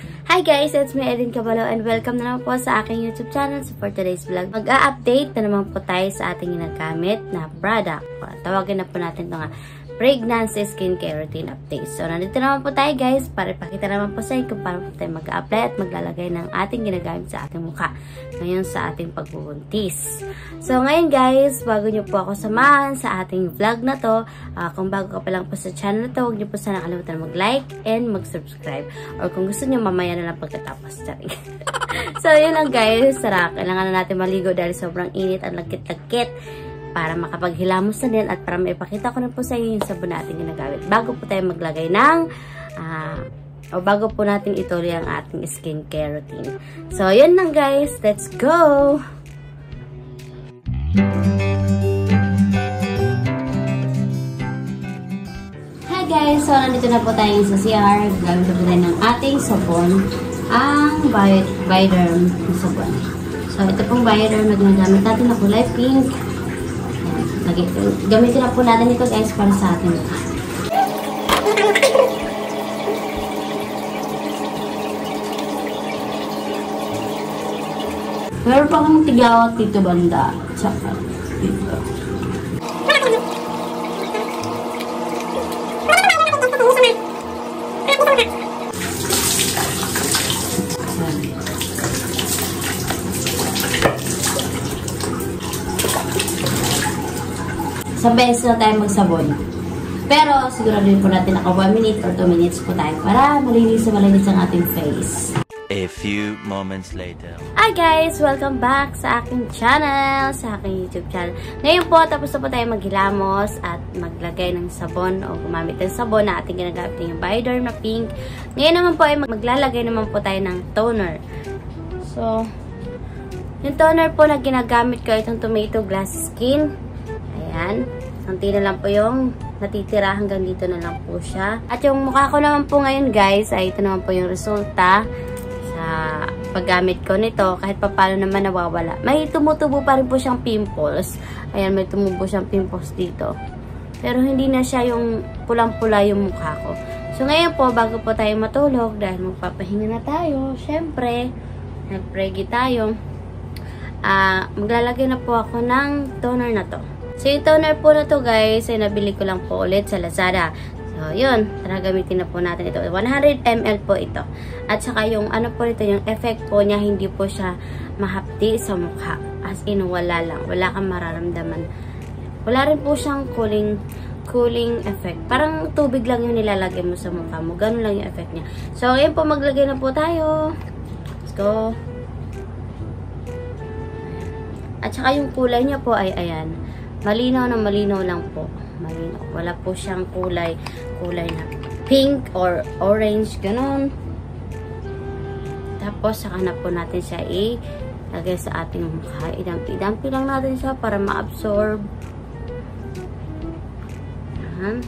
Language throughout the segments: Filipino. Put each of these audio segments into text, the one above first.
Hi guys, it's me Erin Cabalo and welcome na naman po sa aking YouTube channel. So for today's vlog, mag-a-update na naman po tayo sa ating ginagamit na product. Tawagin na po natin ito nga, Pregnancy Skincare Routine Update. So nandito naman po tayo guys para ipakita naman po sa inyo kung paano po tayo mag-a-apply at maglalagay ng ating ginagamit sa ating mukha ngayon sa ating pagbubuntis. So ngayon guys, bago nyo po ako samahan sa ating vlog na to, kung bago ka pa lang po sa channel na to, huwag nyo po sana kalimutan mag-like and mag-subscribe. Or kung gusto nyo, mamaya na lang pagkatapos. So yun lang guys, kailangan na natin maligo dahil sobrang init at lagkit-lagkit para makapaghilamos na din at para maipakita ko na po sa inyo yung sabon natin ginagamit bago po tayo maglagay ng o bago po natin ituloy ang ating skincare routine. So yun lang guys, let's go! Hi guys, so nandito na po tayo sa CR. Gamit na po tayo ng ating sabon, ang Bioderm sabon. So ito pong Bioderm na ginagamit natin na kulay pink. Gamitin na po natin ito guys para sa atin. Meron pa kang tigawat dito banda. Tsaka dito. Sa beses na tayo magsabon. Pero siguraduhin po natin naka 1 minute or 2 minutes po tayo para malinis ang ating face. A few moments later. Hi guys! Welcome back sa aking channel, sa aking YouTube channel. Ngayon po, tapos na po tayo maghilamos at maglagay ng sabon o gumamit ng sabon na ating ginagamit yung Bioderm na pink. Ngayon naman po ay maglalagay naman po tayo ng toner. So, yung toner po na ginagamit ko itong Tomato Glass Skin. Ayan. Kunti na lang po yung natitira, hanggang dito na lang po siya. At yung mukha ko naman po ngayon guys, ay ito naman po yung resulta sa paggamit ko nito. Kahit pa paano naman nawawala. May tumutubo pa rin po siyang pimples. Ayan, may tumubo siyang pimples dito. Pero hindi na siya yung pulang-pula yung mukha ko. So ngayon po, bago po tayo matulog, dahil magpapahinga na tayo, syempre, nag-preggy tayo, maglalagay na po ako ng toner na to. So, yung toner po na to guys, ay nabili ko lang po ulit sa Lazada. So, yun. Tara, gamitin na po natin ito. 100 ml po ito. At saka yung ano po ito, yung effect po niya, hindi po siya mahapdi sa mukha. As in, wala lang. Wala kang mararamdaman. Wala rin po siyang cooling effect. Parang tubig lang yung nilalagay mo sa mukha mo. Ganun lang yung effect niya. So, ngayon po, maglagay na po tayo. Let's go. At saka yung kulay niya po ay ayan. Malinaw na malinaw lang po. Malinaw. Wala po siyang kulay na pink or orange, ganun. Tapos, saka na po natin siya ilagay sa ating mukha. Idampi lang natin siya para ma-absorb. Ayan.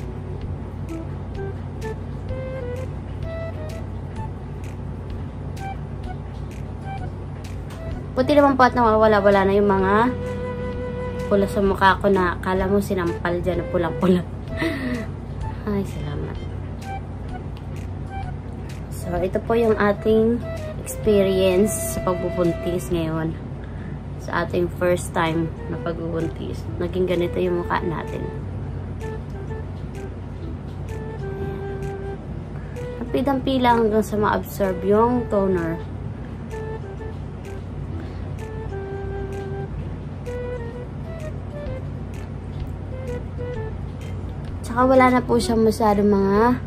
Buti naman po at nawawala-wala na yung mga pula sa mukha ko na akala mo sinampal dyan na pulang-pula. Ay, salamat. So, ito po yung ating experience sa pagbubuntis ngayon. Sa ating first time na pagbubuntis. Naging ganito yung mukha natin. Napidampi lang hanggang sa ma-absorb yung toner. Wala na po siya masyadong mga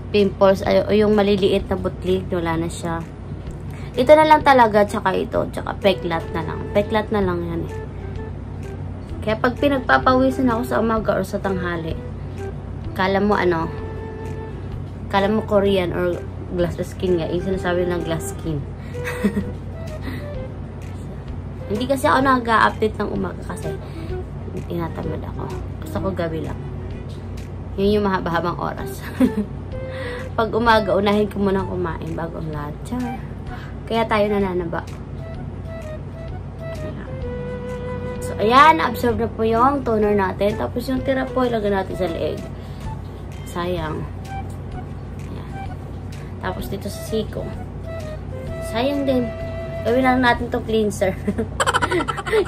pimples o yung maliliit na butlig, wala na siya. Ito na lang talaga, tsaka ito, tsaka peklat na lang. Peklat na lang yan eh. Kaya pag pinagpapawisan ako sa umaga or sa tanghali, kala mo Korean or glass skin nga. Yung sinasabi ng glass skin. Hindi kasi ako nag-a-update ng umaga kasi tinatamad ako. Gusto ko gabi lang. Yun yung mahaba-habang oras. Pag umaga, unahin ko muna kumain bago ang lahat. Kaya tayo nananaba. So, ayan. Absorb na po yung toner natin. Tapos yung tira po, ilagay natin sa leeg. Sayang. Ayan. Tapos dito sa siko. Sayang din. Gawin lang natin to cleanser.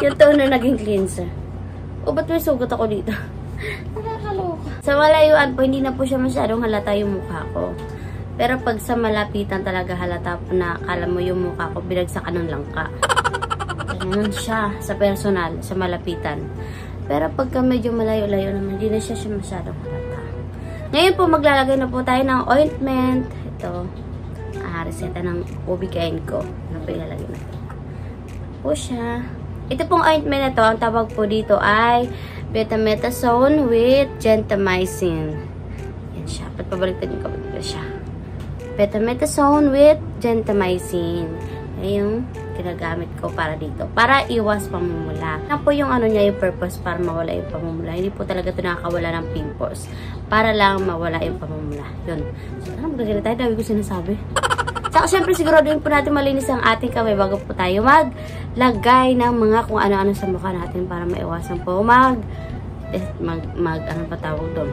Yung toner naging cleanser. O, ba't may sugat ako dito? Nakakaloka. Sa malayuan po, hindi na po siya masyadong halata yung mukha ko. Pero pag sa malapitan talaga halata po na akala mo yung mukha ko, binagsakan ng langka. Ganyan siya sa personal, sa malapitan. Pero pagka medyo malayo-layo naman, hindi na siya masyadong halata. Ngayon po, maglalagay na po tayo ng ointment. Ito, reseta ng ubikain ko. Ano po ilalagay natin? Po siya. Ito pong ointment na to, ang tawag po dito ay betamethasone with gentamicin. Yan siya. Pabaliktad yung kabalik siya. Betamethasone with gentamicin. Yan yung ginagamit ko para dito. Para iwas pamumula. Yan po yung ano niya, yung purpose para mawala yung pamumula. Hindi po talaga ito nakakawala ng pimples. Para lang mawala yung pamumula. Yun. So, magaganda tayo. Dami ko sinasabi. Saka syempre siguraduhin po natin malinis ang ating kamay bago po tayo maglagay ng mga kung ano-ano sa mukha natin para maiwasan po ano pa tawag doon?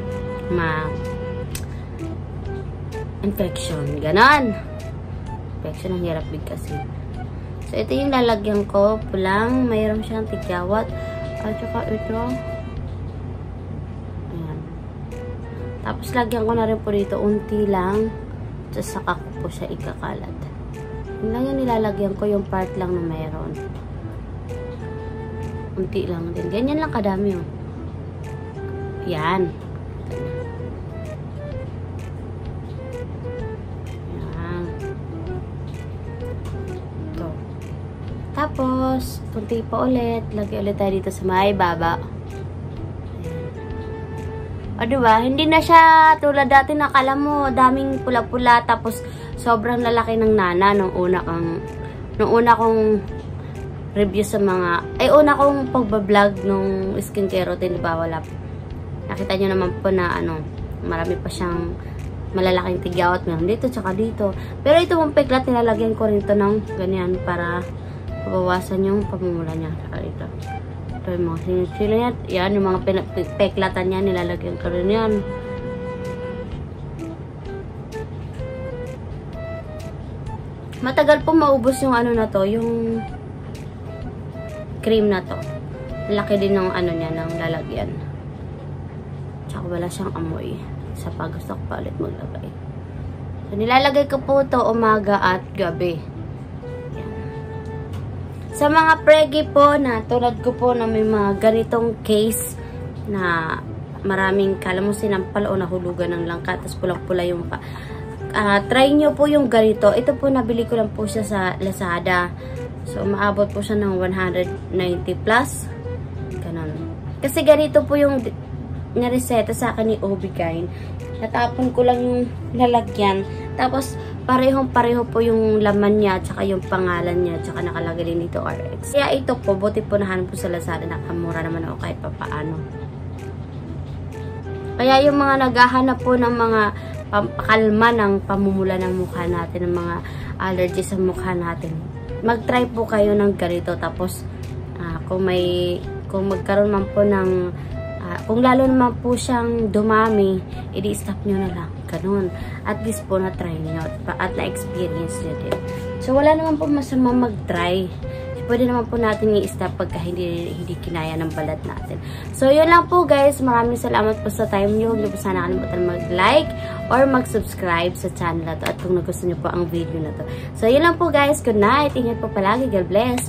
Infection. Ganon. Infection ang hirap bigkasin. So ito yung lalagyan ko. Pulang. Mayroon siyang tigyawat. At saka ito. Ayan. Tapos lagyan ko na rin po dito unti lang. Tapos saka ko po siya ikakalat. Yun lang yung nilalagyan ko, yung part lang na mayroon. Unti lang din. Ganyan lang kadami oh. Yan. Yan. Ito. Tapos, unti pa ulit. Lagay ulit tayo dito sa may baba. O, diba? Hindi na siya tulad dati nakala mo, daming pula-pula, tapos sobrang lalaki ng nana nung una kong review sa mga, una kong pagbablog nung skincare routine, diba? Wala. Nakita nyo naman po na, marami pa siyang malalaking tigyawat meron dito, tsaka dito. Pero ito mong peklat, nilalagyan ko rin to ng ganyan para mabawasan yung pamumula niya. Tsaka dito. Ito yung mga sinisila niya. Yan, yung mga peklatan niya, nilalagyan ko rin yan. Matagal po maubos yung ano na to, yung cream na to. Laki din ng ano niya, ng lalagyan. Tsaka wala siyang amoy. Sa pag gusto ko pa ulit maglagay. So, nilalagay ko po to umaga at gabi. Sa mga pregi po na tulad ko po na may mga ganitong case na maraming kala mo sinampal o nahulugan ng langka tapos pulang-pula yung pa. Try nyo po yung ganito. Ito po nabili ko lang po siya sa Lazada. So umaabot po siya ng 190 plus. Ganon. Kasi ganito po yung nareseta sa akin ni Obikain. Natapon ko lang yung lalagyan. Tapos parehong-pareho po yung laman niya, tsaka yung pangalan niya, tsaka nakalagay din dito RX. Kaya ito po, buti po nahanap po sa Lazada, nakamura naman ako kahit papaano. Kaya yung mga naghahanap po ng mga pampakalma ng pamumula ng mukha natin, ng mga allergy sa mukha natin, mag-try po kayo ng ganito. Tapos, kung magkaroon man po ng kung lalo naman po siyang dumami, edi stop nyo na lang. Ganun. At least po na-try nyo at na-experience nyo din. So, wala naman po masama mag-try. Pwede naman po natin i-stop pagka hindi kinaya ng balat natin. So, yun lang po guys. Maraming salamat po sa time nyo. Huwag nyo po sana kalimutan mag-like or mag-subscribe sa channel na to. At kung nagustuhan nyo po ang video na to. So, yun lang po guys. Good night. Ingat po palagi. God bless.